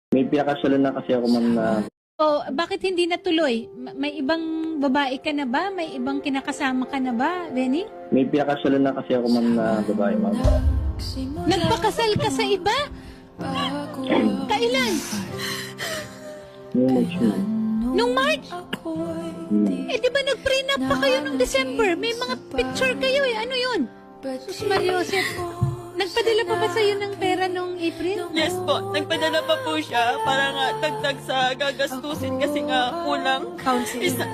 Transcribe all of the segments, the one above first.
May pinakasalan na kasi ako, ma'am, na O bakit hindi natuloy? May ibang babae ka na ba? May ibang kinakasama ka na ba, Benny? may pinakasalan na kasi ako, ma'am, na babae, ma'am. Nagpakasal ka sa iba? Kailan? Yung March, ma'am. Nung March? Eh di ba nag-prenup pa kayo nung December? May mga picture kayo eh. Ano yun? Sus Mariosep, nagpadala pa ba sa'yo ng pera nung April? Yes po, nagpadala pa po siya para nga dagdag sa gagastusin kasi nga kulang. Counseling. Isa,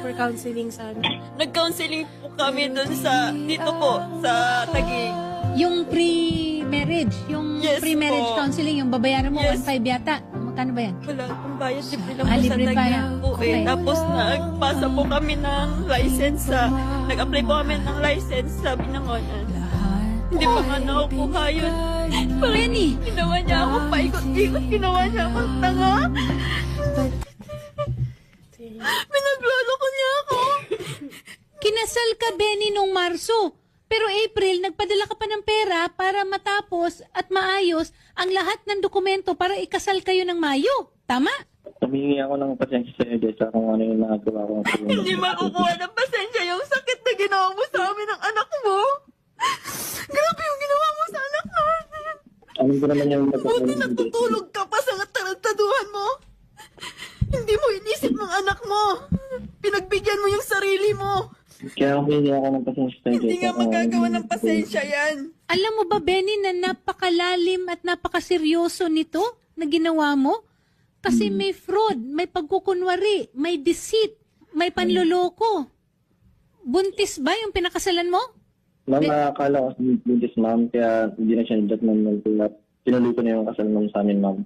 For counseling sa ano. nag-counseling po kami dun sa, dito po, sa Taguig. Yung pre-marriage, yung Yes pre-marriage po. counseling, yung babayaran mo, Yes. 1.5 yata. Magkano ba yan? Wala akong bayad, libre lang po sa Libre pa Taguig yan. po Okay. eh. Tapos nagpasa po kami ng license sa, nag-apply po kami ng license sa Binangonan. Hindi pa nga nakukuha yun. Benny, Ginawa niya ako paikot-ikot, ginawa niya ako tanga. Pinagloloko niya ako. kinasal ka, Benny, nung Marso. Pero April, nagpadala ka pa ng pera para matapos at maayos ang lahat ng dokumento para ikasal kayo ng Mayo. Tama? Humingi ako ng pasensya sa iyo, sa kung ano yung nagawa ko. Hindi makukuha ng pasensya yung sakit na ginawa mo sa amin ng anak mo. Grabe yung ginawa mo sa anak namin. Ano ko naman yung Buti natutulog ka pa sa tarantaduhan mo. Hindi mo inisip ng anak mo. Pinagbigyan mo yung sarili mo. Kaya humingi ako ng pasensya sa iyo. Hindi nga magagawa ng pasensya yan. Alam mo ba, Benny, na napakalalim at napakaseryoso nito na ginawa mo? Kasi may fraud, may pagkukunwari, may deceit, may panloloko. Buntis ba yung pinakasalan mo? Ma'am, akala ko sa buntis, ma'am, kaya hindi na siya nidat, ma'am, nagtulap. Tinuloy ko na yung kasal, ma'am, sa amin, ma'am.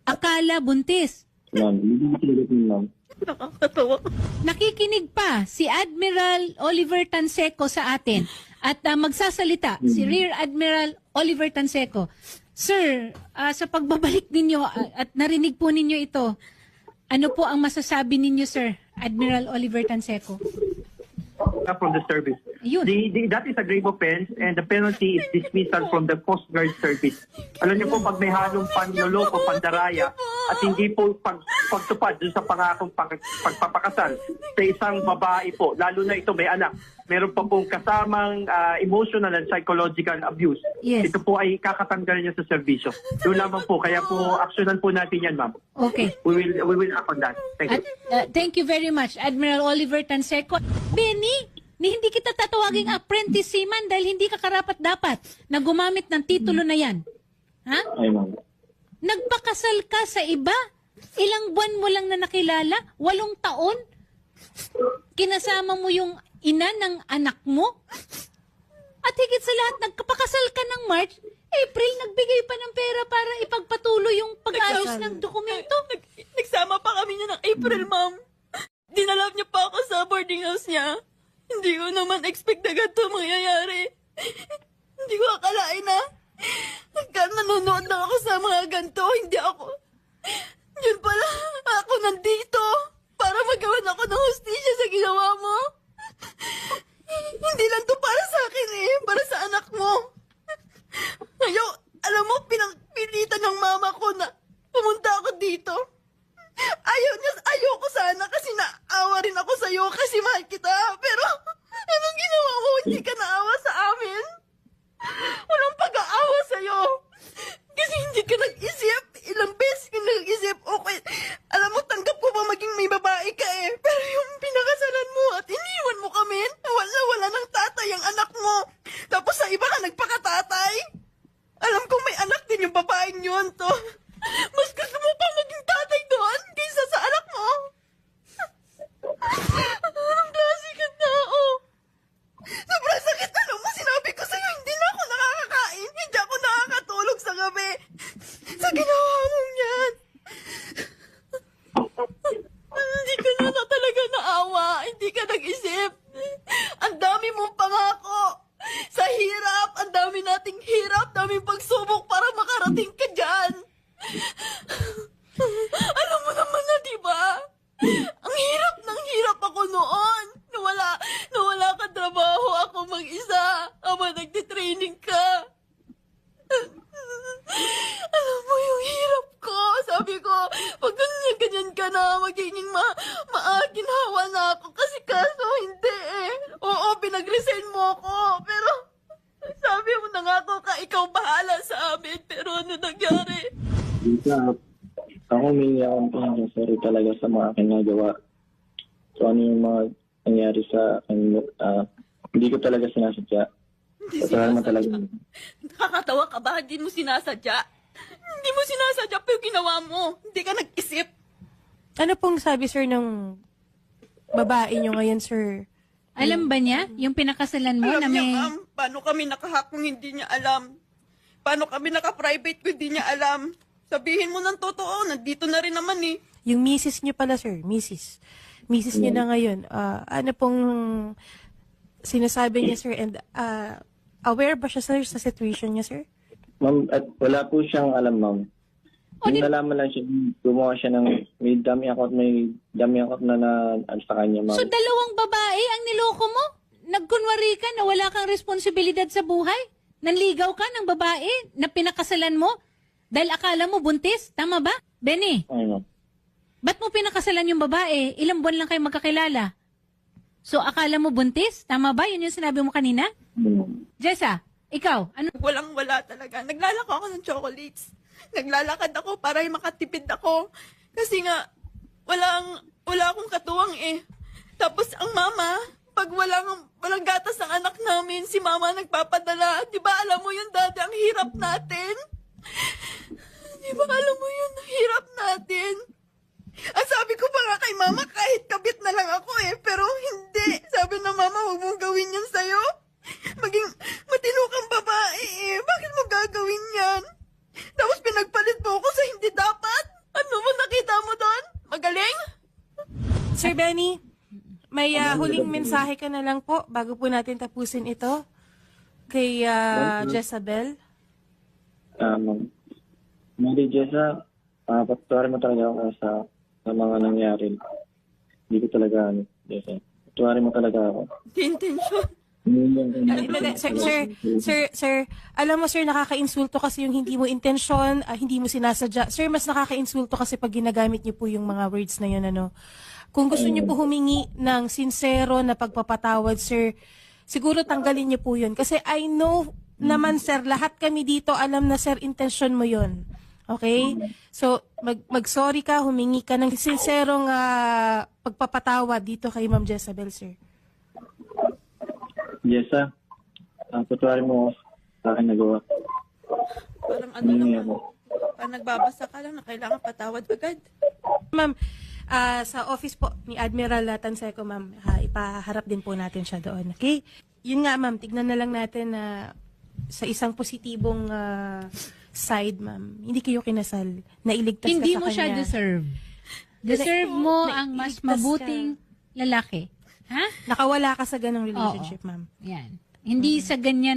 Akala buntis. Ma'am, hindi ko tinuloy, ma'am. Nakakatawa. Nakikinig pa si Admiral Oliver Tanseco sa atin at magsasalita si Rear Admiral Oliver Tanseco. Sir, sa pagbabalik ninyo at narinig po ninyo ito, ano po ang masasabi ninyo, Sir Admiral Oliver Tanseco? From the service. Ayun. That is a grave offense and the penalty is dismissal from the Coast Guard service. Alam niyo po, pag may halong panloloko, pandaraya, at hindi po pagtupad dun sa pangakong pagpapakasal sa isang babae po, lalo na ito may anak, meron pa pong kasamang emotional and psychological abuse. Yes. Ito po ay kakatanggal niya sa serbisyo. Doon lamang po, kaya po aksyonan po natin yan, ma'am. Okay. We will act on that. Thank you. Thank you very much, Admiral Oliver Tanseco. Benny, hindi kita tatawaging apprentice seaman dahil hindi ka karapat-dapat na gumamit ng titulo na yan. Ha? Ay, ma'am. Nagpakasal ka sa iba? Ilang buwan mo lang na nakilala? 8 taon? Kinasama mo yung ina ng anak mo? At higit sa lahat, nagkapakasal ka ng March, April, nagbigay pa ng pera para ipagpatuloy yung pag-ayos ng dokumento? Nagsama pa kami niya ng April, ma'am. Dinalap niya pa ako sa boarding house niya. Hindi ko naman expect na ganito mangyayari. Hindi ko akalain na nanonood lang ako sa mga ganito. Hindi ako... Yun pala, ako nandito para magawan ako ng hustisya sa ginawa mo. Hindi lang to para sa akin eh, para sa anak mo. Ngayon, alam mo, pinagpilitan ng mama ko na pumunta ako dito. Ayaw ko sana kasi naawa rin ako sa'yo kasi mahal kita. Pero, anong ginawa mo? Hindi ka naawa sa amin. Walang pag-aawa sa'yo. Kasi hindi ka nag-isip. sana magiging maaginhawa na ako kasi kaso hindi eh. Oo, pinag-resign mo ako. Pero sabi mo nangako ka, ikaw bahala sa amin. Pero ano nangyari? Ako humingi ako ng sorry talaga sa mga kinagawa. So ano yung mga nangyari sa akin, hindi ko talaga sinasadya. Hindi Patawad mo talaga. Nakakatawa ka ba? Hindi mo sinasadya. Hindi mo sinasadya pa yung ginawa mo. Hindi ka nag-isip. Ano pong sabi, sir, ng babae nyo ngayon, sir? Alam ba niya yung pinakasalan mo na Alam niya, may... ma'am, paano kami nakahack kung hindi niya alam? Paano kami naka-private kung hindi niya alam? Sabihin mo ng totoo, nandito na rin naman eh. Yung misis nyo pala, sir, misis. Misis nyo na ngayon. Ano pong sinasabi niya, sir? And aware ba siya, sir, sa situation niya, sir? Ma'am, at wala po siyang alam, ma'am. Yung nalaman lang siya, gumawa siya ng may dummy account na sa kanya, ma'am. So, dalawang babae ang niloko mo? Nagkunwari ka na wala kang responsibilidad sa buhay? Nanligaw ka ng babae na pinakasalan mo? Dahil akala mo buntis? Tama ba? Benny, Ano? ba't mo pinakasalan yung babae? Ilang buwan lang kayo magkakilala? So, akala mo buntis? Tama ba? Yun yung sinabi mo kanina? Jessa, ikaw, ano? Walang-wala talaga. Naglalako ako ng chocolates. Naglalakad ako para makatipid ako. Kasi nga, wala akong katuwang eh. Tapos ang mama, pag walang gatas ang anak namin, si mama nagpapadala. Di ba alam mo yun, dati, ang hirap natin? Di ba alam mo yun, ang hirap natin? Ang sabi ko pa nga kay mama, kahit kabit na lang ako eh. Pero hindi. Sabi na mama, huwag mong gawin yan sa'yo. Maging matino kang babae eh. Bakit mo gagawin yan? Tapos pinagpalit mo ako sa hindi dapat. Ano mo nakita mo doon? Magaling? Sir Benny, may huling mensahe ka na lang po bago po natin tapusin ito kay Jezabel. Mali, Jessa, patuwarin mo talaga ako sa mga nangyari. Hindi ko talaga, Jessa. Patuwarin mo talaga ako. Di intensyon. Sir, alam mo, sir, nakaka-insulto kasi yung hindi mo intensyon, hindi mo sinasadya. Sir, mas nakaka-insulto kasi pag ginagamit niyo po yung mga words na yun, ano. Kung gusto niyo po humingi ng sincero na pagpapatawad, sir, siguro tanggalin niyo po yun. Kasi I know naman, sir, lahat kami dito, alam na, sir, intensyon mo yun. Okay? So, mag-sorry ka, humingi ka ng sincerong pagpapatawad dito kay Ma'am Jezabel, sir. Jessa, patuwarin mo sa akin nagawa. Parang ano naman. Parang nagbabasa ka lang na kailangan patawad agad. Ma'am, sa office po ni Admiral Tanseco, ma'am, ipaharap din po natin siya doon. Okay? Yun nga, ma'am, tignan na lang natin na sa isang positibong side, ma'am, hindi kayo kinasal. Nailigtas Hindi ka sa mo kanya. siya deserve. Deserve mo Na- ang mas iligtas mabuting lalaki. Ha? Nakawala ka sa ganong relationship, ma'am. Yan. Hindi sa ganyan